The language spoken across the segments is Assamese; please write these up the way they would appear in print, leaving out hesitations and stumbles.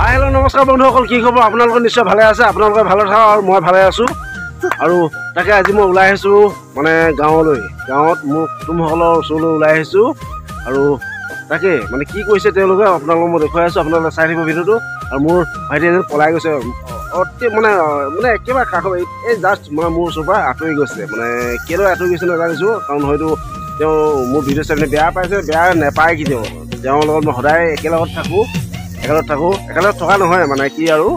হেল্ল' নমস্কাৰ বন্ধুসকল, কি খবৰ? আপোনালোকে নিশ্চয় ভালে আছে, আপোনালোকে ভালে থাকক আৰু মই ভালে আছোঁ। আৰু তাকে আজি মই ওলাই আহিছোঁ মানে গাঁৱত মোৰ কুটুমসকলৰ ওচৰলৈ ওলাই আহিছোঁ। আৰু তাকে মানে কি কৰিছে তেওঁলোকে আপোনালোকক মই দেখুৱাই আছোঁ, আপোনালোকে চাই থাকিব ভিডিঅ'টো। আৰু মোৰ ভাইটি এজন পলাই গৈছে অতি মানে একেবাৰে কাষ এই জাষ্ট মানে মোৰ ওচৰৰ পৰা আঁতৰি গৈছে, মানে কেলৈ আঁতৰি গৈছে নাজানিছোঁ, কাৰণ হয়তো তেওঁ মোৰ ভিডিঅ' চাই পিনে বেয়া পাইছে, বেয়া নাপায় কি তেওঁৰ লগত মই সদায় একেলগত থকা নহয় মানে কি আৰু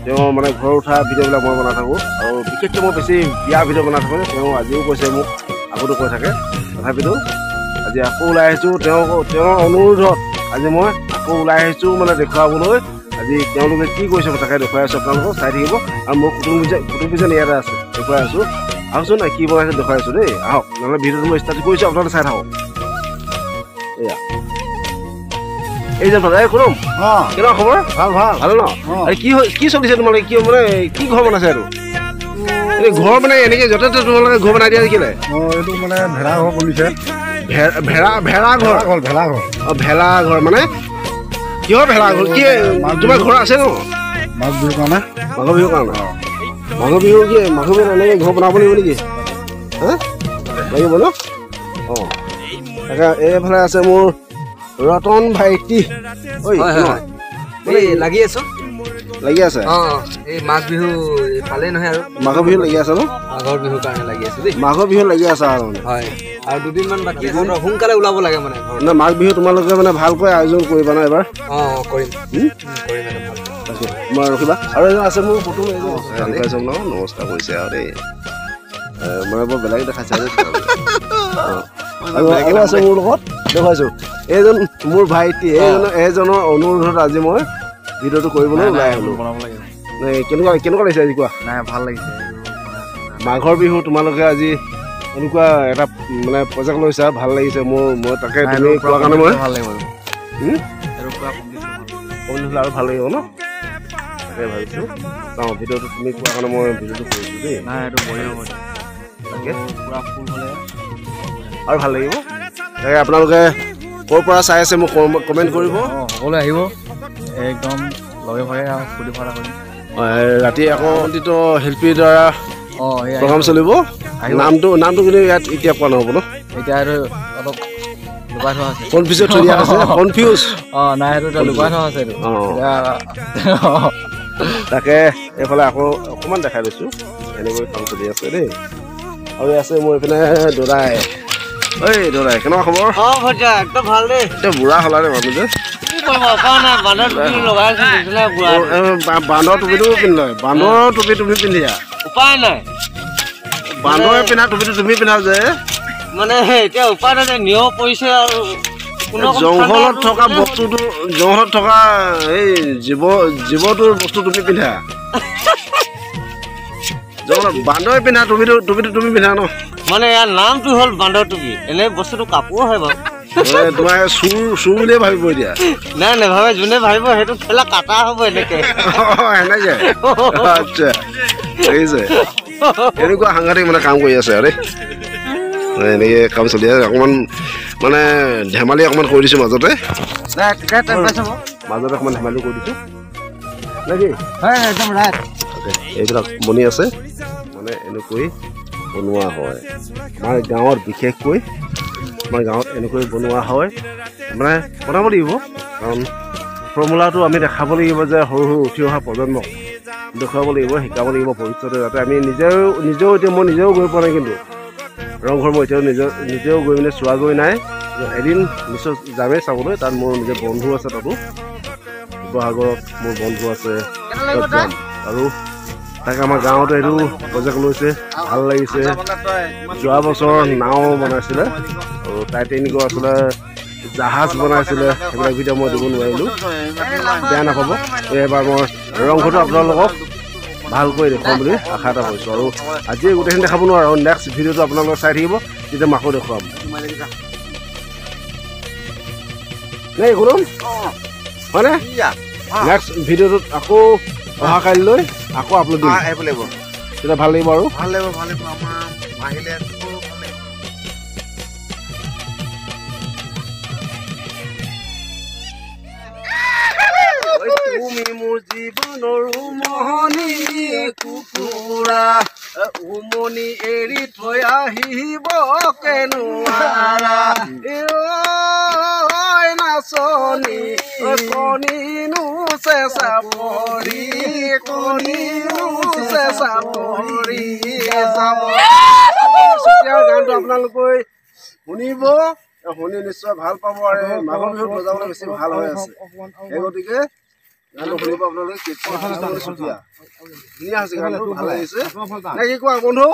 তেওঁ মানে ঘৰ উঠা ভিডিঅ'বিলাক মই বনাই থাকোঁ, আৰু বিশেষকৈ মই বেছি বিয়া ভিডিঅ' বনাই থাকোঁ। তেওঁ আজিও কৈছে মোক, আগতো কৈ থাকে, তথাপিতো আজি আকৌ ওলাই আহিছোঁ তেওঁৰ অনুৰোধত আজি মই আকৌ ওলাই আহিছোঁ মানে দেখুৱাবলৈ। আজি তেওঁলোকে কি কৰিছে তাকে দেখুৱাই আছোঁ, আপোনালোকক চাই থাকিব। আৰু মোৰ কুটুমবিজন ইয়াতে আছে, দেখুৱাই আছোঁ। আহকচোন কি বনাইছে দেখুৱাই আছোঁ দেই, আহক। নহ'লে ভিডিঅ'টো মই ষ্টাৰ্ট কৰিছোঁ, আপোনালোকে চাই থাকক। এয়া এই যে দাদা শুনম কেনেকুৱা খবৰ? ভাল ন? কি চলিছে তোমালোকে? কি মানে কি ঘৰ বনাইছে আৰু ঘৰ মানে এনেকে য'তে ত'তে তোমালোকে ঘৰ বনাই দিয়া কেলে? এইটো মানে ভেড়া ঘৰ বনিছে। ভেলা ঘৰ মানে কিহৰ ভেলা ঘৰ? কি তোমাৰ ঘৰ আছে ন? মাঘ বিহুৰ কাৰণে। মাঘ বিহুৰ কাৰণে? মাঘ বিহু কি মাঘ বিহুত এনেকে ঘৰ বনাব লাগিব নেকি? হা লাগিব ন? অঁ তাকে এইফালে আছে মোৰ ৰতন ভাইটি। লাগি আছো লাগি আছে এই মাঘ বিহু পালেই নহয় আৰু মাঘ বিহু লাগি আছে ন? মাঘৰ বিহুৰ কাৰণে লাগি আছো দেই। মাঘ বিহু লাগি আছে আৰু হয়, আৰু দুদিনমান বাকী আছে, সোনকালে ওলাব লাগে মানে। না মাঘ বিহু তোমালোকে মানে ভালকৈ আয়োজন কৰিবা ন এবাৰ? কৰিম তাকে মই ৰখিবা। আৰু এজন আছে মোৰ কুটুম, নমস্কাৰ কৰিছে আৰু দেই, মানে বৰ বেলেগ দেখাইছে আৰু আছে মোৰ লগত দেখুৱাইছোঁ। এইজন মোৰ ভাইটি, এইজনৰ অনুৰোধত আজি মই ভিডিঅ'টো কৰিবলৈ ওলাই আহিলোঁ। কেনেকুৱা লাগিছে আজি কোৱা? নাই ভাল লাগিছে। মাঘৰ বিহু তোমালোকে আজি এনেকুৱা এটা মানে প্ৰজেক্ট লৈছা, ভাল লাগিছে মোৰ। মই তাকে তুমি কোৱা কাৰণে মই ভাল লাগিব আৰু ভাল লাগিব ন? তাকে ভাবিছোঁ চাওঁ ভিডিঅ'টো তুমি কোৱা কাৰণে মই ভিডিঅ'টো কৰিছোঁ দেই। নাই এইটো বঢ়িয়া হ'ব তাকে পুৰা ফুল হ'লে আৰু ভাল লাগিব। তাকে আপোনালোকে ক'ৰ পৰা চাই আছে মোক কমেণ্ট কৰিব। সকলোৱে আহিব একদম লগে ভাগে আৰু ফূৰ্তি ফাৰ্তা কৰিম। ৰাতি আকৌ শিল্পীৰ দ্বাৰা প্ৰগ্ৰাম চলিব। নামটো কিন্তু ইয়াত এতিয়া কোৱা নহ'ব ন? এতিয়া এইটো অলপ লুকাই থোৱা আছে। কনফিউজ থৈ দিয়া আছে, কনফিউজ। নাই সেইটো এতিয়া লুকাই থোৱা আছে এইটো। তাকে এইফালে আকৌ অকণমান দেখাই লৈছোঁ, এনেকৈ কাম চলি আছে দেই। আৰু আছে মোৰ এইপিনে দদাই। ঐ দদাই কেনেকুৱা খবৰ? একদম ভাল দেই। এতিয়া বুঢ়া হ'লা নে মানুহ যে? বান্দৰ টুপিটো পিন্ধি বান্দৰ টুপি তুমি পিন্ধিয়া উপায় নাই। বান্দৰে পিন্ধা টুপিটো তুমি পিন্ধা যে মানে এতিয়া উপায় নাই, নিয়ম পৰিছে আৰু জংঘলত থকা বস্তুটো, জংঘলত থকা এই জীৱটোৰ বস্তু তুমি পিন্ধা। জংঘলত বান্দৰে পিন্ধা টুপিটো তুমি পিন্ধা ন? মানে ইয়াৰ নামটো হ'ল বান্দৰ টুপি, এনে বস্তুটো কাপোৰ হয় বাৰু। তোমাৰ চুৰ বুলিয়ে ভাবিব এতিয়া? নাই নাভাবে, যোনে ভাবিব সেইটো খেলা কাটা হ'ব এনেকে। এনেকে আচ্ছা দেখিছে, এনেকুৱা সাংঘাতিক মানে কাম কৰি আছে আৰু দেই। এনেকে কাম চলি আছে। অকণমান মানে ধেমালি অকণমান কৰি দিছোঁ মাজতে অকণমান ধেমালি কৰি দিছোঁ নেকি? এইবিলাক বনি আছে মানে এনেকৈ বনোৱা হয় আমাৰ গাঁৱত, বিশেষকৈ আমাৰ গাঁৱত এনেকৈ বনোৱা হয়। মানে বনাব লাগিব, কাৰণ ফৰ্মুলাটো আমি দেখাব লাগিব যে সৰু উঠি অহা প্ৰজন্মক দেখুৱাব লাগিব, শিকাব লাগিব ভৱিষ্যতে, যাতে আমি নিজেও এতিয়া মই নিজেও গৈ পোৱা নাই, কিন্তু ৰংঘৰ মই এতিয়াও নিজেও গৈ পিনে চোৱাগৈ নাই। এদিন নিশ্চয় যামেই চাবলৈ। তাত মোৰ নিজৰ বন্ধু আছে, তাতো শিৱসাগৰত মোৰ বন্ধু আছে, তাত যাম। আৰু তাকে আমাৰ গাঁৱতে এইটো প্ৰজেক্ট লৈছে, ভাল লাগিছে। যোৱা বছৰ নাও বনাইছিলে আৰু টাইটেনিকৰ আছিলে, জাহাজ বনাইছিলে, সেইবিলাক ভিডিঅ' মই দিব নোৱাৰিলোঁ, বেয়া নাপাব। এইবাৰ মই ৰংঘৰটো আপোনালোকক ভালকৈ দেখুৱাম বুলি আশা এটা কৰিছোঁ। আৰু আজিয়ে গোটেইখিনি দেখাব নোৱাৰোঁ, আৰু নেক্সট ভিডিঅ'টো আপোনালোকে চাই থাকিব, তেতিয়া মাকো দেখুৱাম। নেই শুনম হয়নে? নেক্সট ভিডিঅ'টোত আকৌ অহা কাইলৈ আকৌ আপলোড দিম, তেতিয়া ভাল লাগিব আৰু ভাল লাগিব আমাৰ আহিলে তুমি মোৰ জীৱনৰ মোহনী কুকুৰা উমনি এৰি থৈ আহিব কেনুৱাৰা নাচনী কণীনো চেঁচা পৰি কণীনো চেঁচা পৰি যাব গানটো আপোনালোকে শুনিব শুনি নিশ্চয় ভাল পাব আৰু মাঘৰ বিহুত বজাবলৈ বেছি ভাল হৈ আছে সেই গতিকে গানটো শুনিব আপোনালোকে ধুনীয়া হৈছে গানটো ভাল লাগিছে নে কি কোৱা বন্ধু